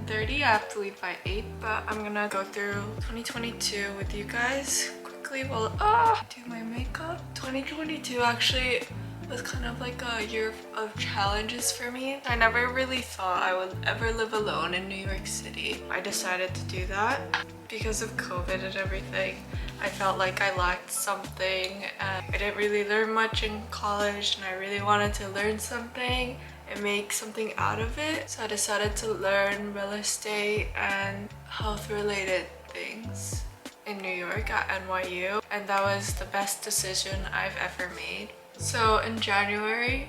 7:30. I have to leave by 8, but I'm gonna go through 2022 with you guys quickly while do my makeup. 2022 actually was kind of like a year of challenges for me. I never really thought I would ever live alone in New York City. I decided to do that because of COVID and everything. I felt like I lacked something and I didn't really learn much in college, and I really wanted to learn something and make something out of it. So I decided to learn real estate and health related things in New York at NYU, and that was the best decision I've ever made. So in January,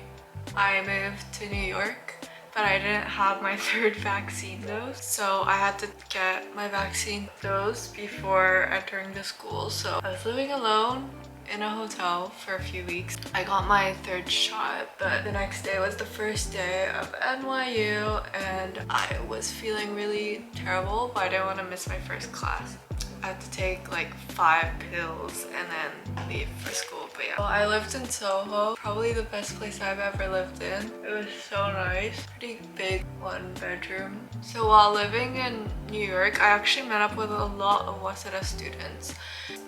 I moved to New York, but I didn't have my 3rd vaccine dose. So I had to get my vaccine dose before entering the school. So I was living alone in a hotel for a few weeks. I got my 3rd shot, but the next day was the first day of NYU and I was feeling really terrible, but I didn't want to miss my first class. I had to take like 5 pills and then leave for school. But yeah, well, I lived in Soho, probably the best place I've ever lived in. It was so nice, pretty big 1 bedroom. So while living in New York, I actually met up with a lot of Waseda students.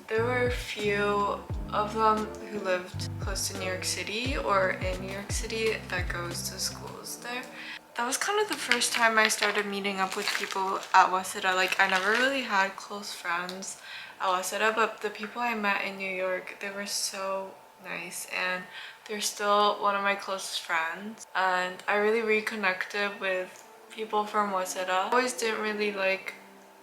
There were a few of them who lived close to New York City or in New York City that goes to schools there. That was kind of the first time I started meeting up with people at Waseda. Like, I never really had close friends at Waseda, but the people I met in New York, they were so nice and they're still one of my closest friends. And I really reconnected with people from Waseda. I always didn't really like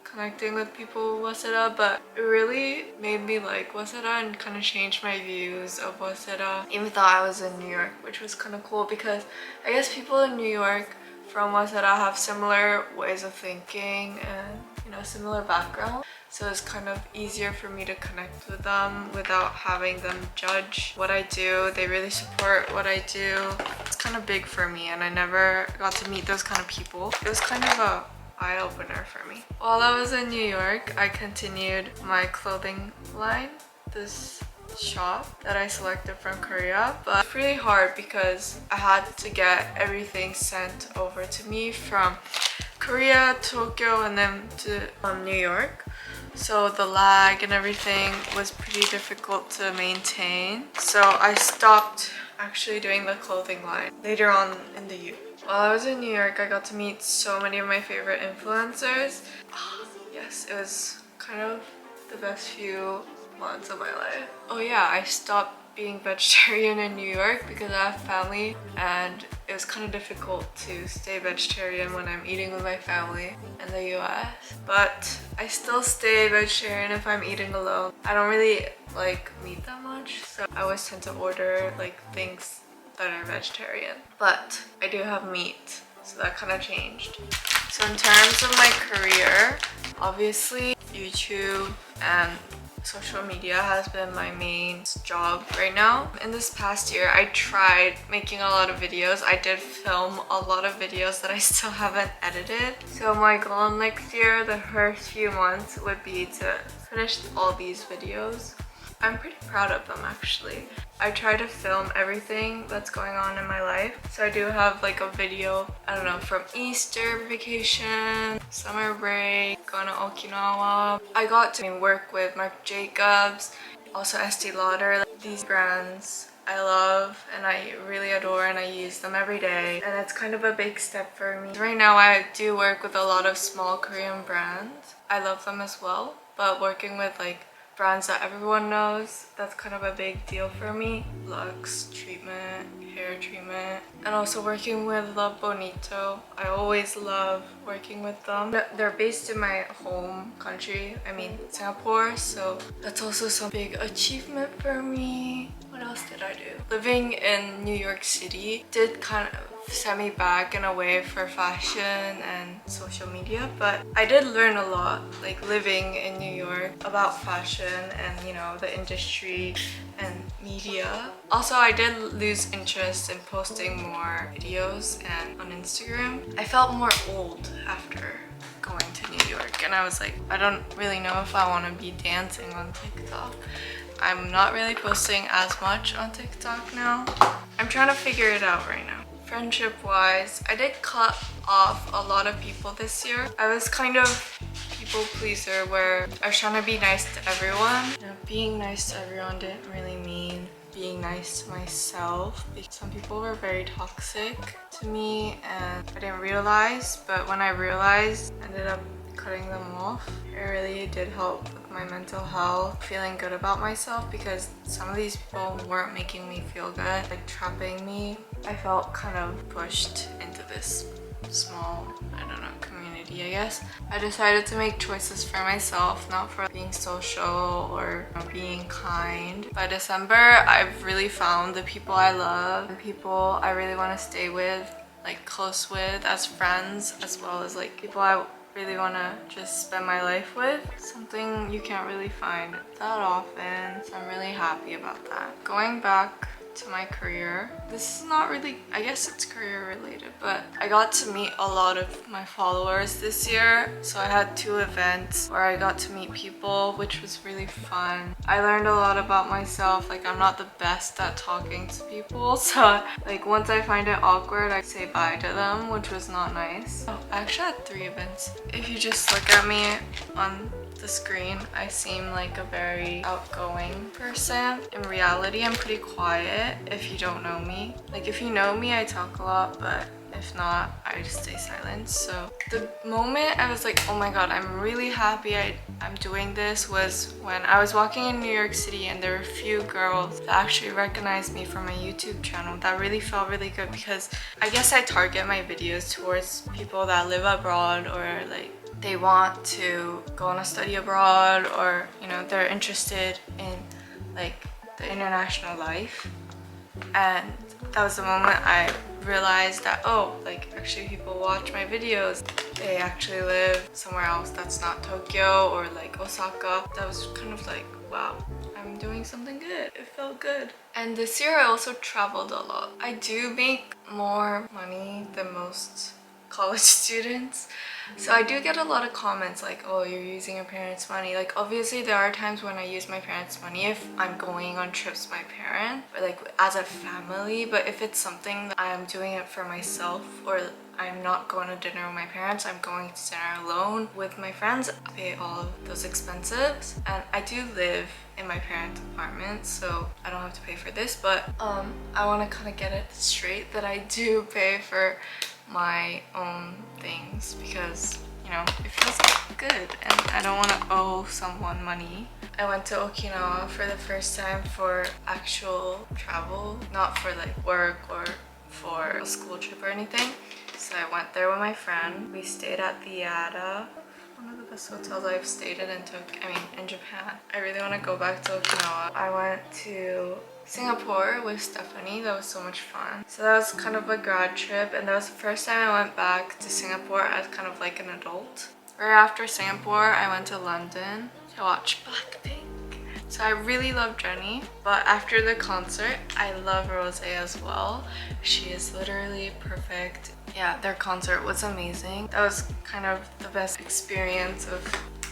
connecting with people with Waseda, but it really made me like Waseda and kind of changed my views of Waseda, even though I was in New York, which was kind of cool because I guess people in New York from Waseda have similar ways of thinking and, you know, similar background. So it's kind of easier for me to connect with them without having them judge what I do. They really support what I do. It's kind of big for me and I never got to meet those kind of people. It was kind of a eye-opener for me. While I was in New York, I continued my clothing line, this shop that I selected from Korea, but it's really hard because I had to get everything sent over to me from Korea, Tokyo, and then to New York. So the lag and everything was pretty difficult to maintain. So I stopped actually doing the clothing line later on in the year. While I was in New York, I got to meet so many of my favorite influencers. Yes, it was kind of the best few months of my life. Oh yeah, I stopped being vegetarian in New York because I have family and it was kind of difficult to stay vegetarian when I'm eating with my family in the US. But I still stay vegetarian if I'm eating alone. I don't really like meat that much, so I always tend to order like things that are vegetarian. But I do have meat, so that kind of changed. So in terms of my career, obviously YouTube and social media has been my main job right now. In this past year, I tried making a lot of videos. I did film a lot of videos that I still haven't edited. So my goal next year, the first few months, would be to finish all these videos. I'm pretty proud of them actually. I try to film everything that's going on in my life. So I do have like a video, I don't know, from Easter vacation, summer break, going to Okinawa. I got to work with Marc Jacobs, also Estee Lauder. These brands I love and I really adore and I use them every day. And it's kind of a big step for me. Right now I do work with a lot of small Korean brands. I love them as well, but working with like brands that everyone knows, that's kind of a big deal for me. Lux treatment, hair treatment, and also working with Love Bonito. I always love working with them. They're based in my home country, I mean Singapore, so that's also some big achievement for me. What else did I do? Living in New York City did kind of set me back in a way for fashion and social media, but I did learn a lot like living in New York about fashion and, you know, the industry and media. Also, I did lose interest in posting more videos and on Instagram. I felt more old after going to New York and I was like, I don't really know if I want to be dancing on TikTok. I'm not really posting as much on TikTok now. I'm trying to figure it out right now. Friendship wise, I did cut off a lot of people this year. I was kind of people pleaser where I was trying to be nice to everyone. You know, being nice to everyone didn't really mean being nice to myself. Some people were very toxic to me and I didn't realize, but when I realized, I ended up cutting them off. It really did help with my mental health, feeling good about myself, because some of these people weren't making me feel good, like trapping me. I felt kind of pushed into this small, I don't know, community, I guess. I decided to make choices for myself, not for being social or being kind. By December, I've really found the people I love and people I really want to stay with, like close with as friends, as well as like people I really want to just spend my life with. Something you can't really find that often, so I'm really happy about that. Going back to my career, this is not really, I guess it's career related, but I got to meet a lot of my followers this year. So I had 2 events where I got to meet people, which was really fun. I learned a lot about myself. Like, I'm not the best at talking to people, so like once I find it awkward, I say bye to them, which was not nice. Oh, I actually had 3 events. If you just look at me on the screen, I seem like a very outgoing person. In reality, I'm pretty quiet if you don't know me. Like, if you know me, I talk a lot, but if not, I just stay silent. So the moment I was like, oh my god, I'm really happy I'm doing this, was when I was walking in New York City and there were a few girls that actually recognized me from my YouTube channel. That really felt really good, because I guess I target my videos towards people that live abroad, or like they want to go on a study abroad, or you know, they're interested in like the international life. And that was the moment I realized that, oh, like actually people watch my videos, they actually live somewhere else that's not Tokyo or like Osaka. That was kind of like, wow, I'm doing something good. It felt good. And this year I also traveled a lot. I do make more money than most college students, so I do get a lot of comments like, oh, you're using your parents' money. Like, obviously there are times when I use my parents' money if I'm going on trips with my parents, or like as a family. But if it's something that I'm doing it for myself, or I'm not going to dinner with my parents, I'm going to dinner alone with my friends, I pay all of those expenses. And I do live in my parents' apartment, so I don't have to pay for this. But I want to kind of get it straight that I do pay for my own things, because you know, it feels good and I don't want to owe someone money. I went to Okinawa for the first time for actual travel, not for like work or for a school trip or anything. So I went there with my friend. We stayed at the Yada, one of the best hotels I've stayed in in Japan. I really want to go back to Okinawa. I went to Singapore with Stephanie. That was so much fun. So that was kind of a grad trip, and that was the first time I went back to Singapore as kind of like an adult. Right after Singapore, I went to London to watch Blackpink. So I really love Jennie, but after the concert, I love Rose as well. She is literally perfect. Yeah, their concert was amazing. That was kind of the best experience of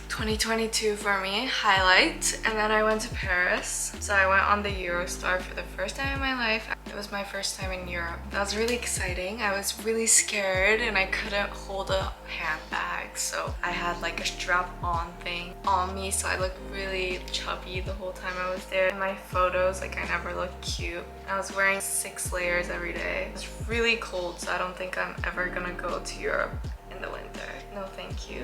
2022 for me, highlight. And then I went to Paris. So I went on the Eurostar for the first time in my life. It was my first time in Europe. That was really exciting. I was really scared and I couldn't hold a handbag, so I had like a strap-on thing on me, so I looked really chubby the whole time I was there. In my photos, like, I never looked cute. I was wearing 6 layers every day. It was really cold, so I don't think I'm ever gonna go to Europe in the winter. No thank you.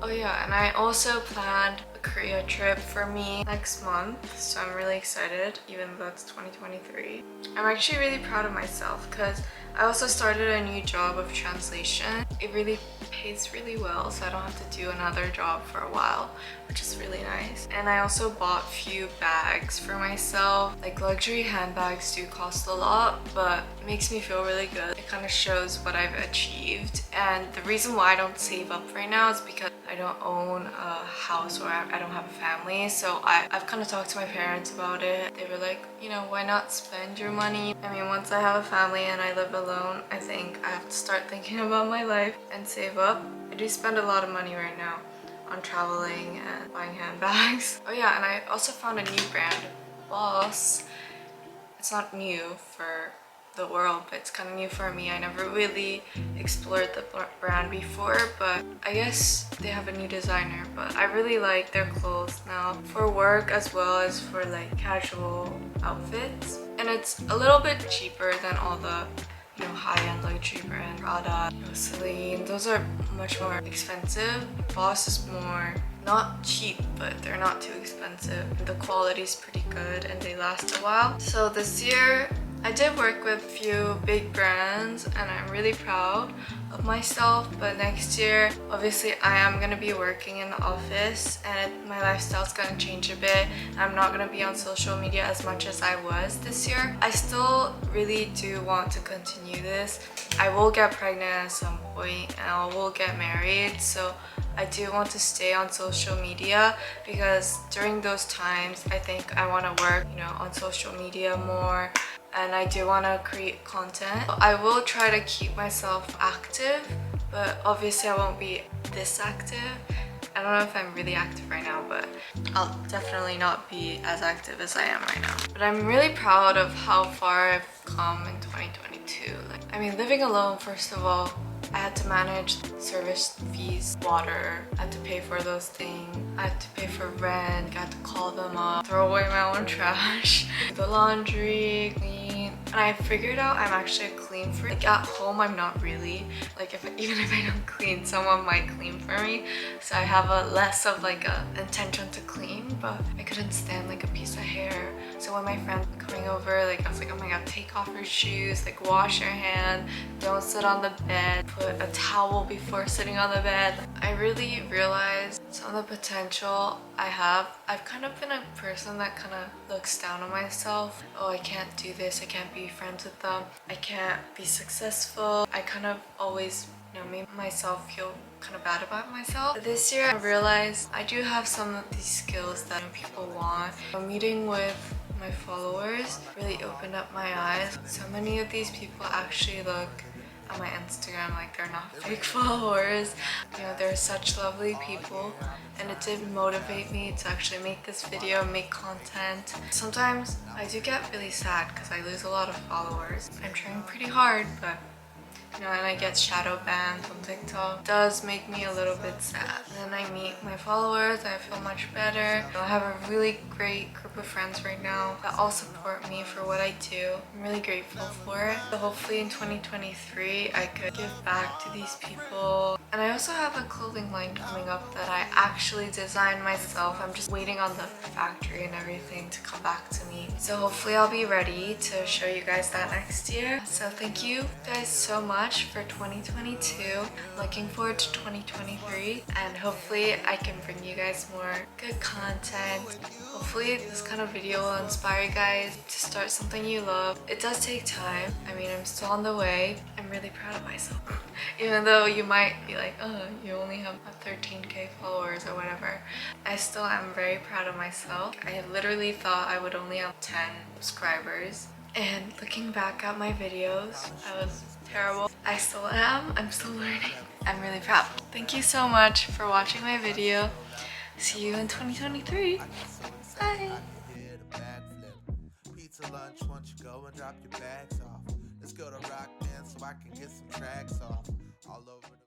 Oh yeah, and I also planned a Korea trip for me next month, so I'm really excited, even though it's 2023. I'm actually really proud of myself because I also started a new job of translation. It really pays really well, so I don't have to do another job for a while, which is really nice. And I also bought a few bags for myself. Like, luxury handbags do cost a lot, but it makes me feel really good. It kind of shows what I've achieved. And the reason why I don't save up right now is because I don't own a house, or I don't have a family. So I've kind of talked to my parents about it. They were like, you know, why not spend your money? I mean, once I have a family and I live alone, I think I have to start thinking about my life and save up. I do spend a lot of money right now on traveling and buying handbags. Oh yeah, and I also found a new brand, Boss. It's not new for the world, but it's kind of new for me. I never really explored the brand before, but I guess they have a new designer. But I really like their clothes now for work as well as for like casual outfits, and it's a little bit cheaper than all the high-end luxury brand Prada, Celine. Those are much more expensive. Boss is more not cheap, but they're not too expensive. The quality is pretty good and they last a while. So this year I did work with a few big brands and I'm really proud of myself, but next year obviously I am going to be working in the office and my lifestyle is going to change a bit. I'm not going to be on social media as much as I was this year. I still really do want to continue this. I will get pregnant at some point and I will get married, so I do want to stay on social media because during those times I think I want to work on social media more, and I do want to create content. I will try to keep myself active, but obviously I won't be this active. I don't know if I'm really active right now, but I'll definitely not be as active as I am right now. But I'm really proud of how far I've come in 2022. I mean, living alone, first of all, I had to manage service fees, water, I had to pay for those things, I had to pay for rent, I had to call them up, throw away my own trash, the laundry, clean. And I figured out I'm actually a clean freak. At home, I'm not really. Even if I don't clean, someone might clean for me. So I have a less of a intention to clean, but I couldn't stand a piece of hair. So when my friend coming over, I was like, oh my god, take off your shoes, wash your hand, don't sit on the bed, put a towel before sitting on the bed. I really realized some of the potential I have. I've kind of been a person that kind of looks down on myself. Oh, I can't do this, I can't be friends with them, I can't be successful. I kind of always made myself feel kind of bad about myself. But this year I realized I do have some of these skills that people want. Meeting with my followers really opened up my eyes. So many of these people actually look at my Instagram like they're not fake followers. They're such lovely people, and it did motivate me to actually make this video and make content. Sometimes I do get really sad because I lose a lot of followers. I'm trying pretty hard, but and I get shadow banned on TikTok. It does make me a little bit sad. And then I meet my followers, I feel much better. I have a really great group of friends right now that all support me for what I do. I'm really grateful for it. So hopefully in 2023 I could give back to these people. And I also have a clothing line coming up that I actually designed myself. I'm just waiting on the factory and everything to come back to me. So hopefully I'll be ready to show you guys that next year. So thank you guys so much for 2022. Looking forward to 2023, and hopefully I can bring you guys more good content. Hopefully this kind of video will inspire you guys to start something you love. It does take time. I mean, I'm still on the way. I'm really proud of myself. Even though you might be like, oh, you only have 13k followers or whatever. I still am very proud of myself. I literally thought I would only have 10 subscribers. And looking back at my videos, I was terrible. I still am. I'm still learning. I'm really proud. Thank you so much for watching my video. See you in 2023. Bye. Pizza lunch once you go and drop your bags off. Let's go to Rock Band so I can get some tracks off. All over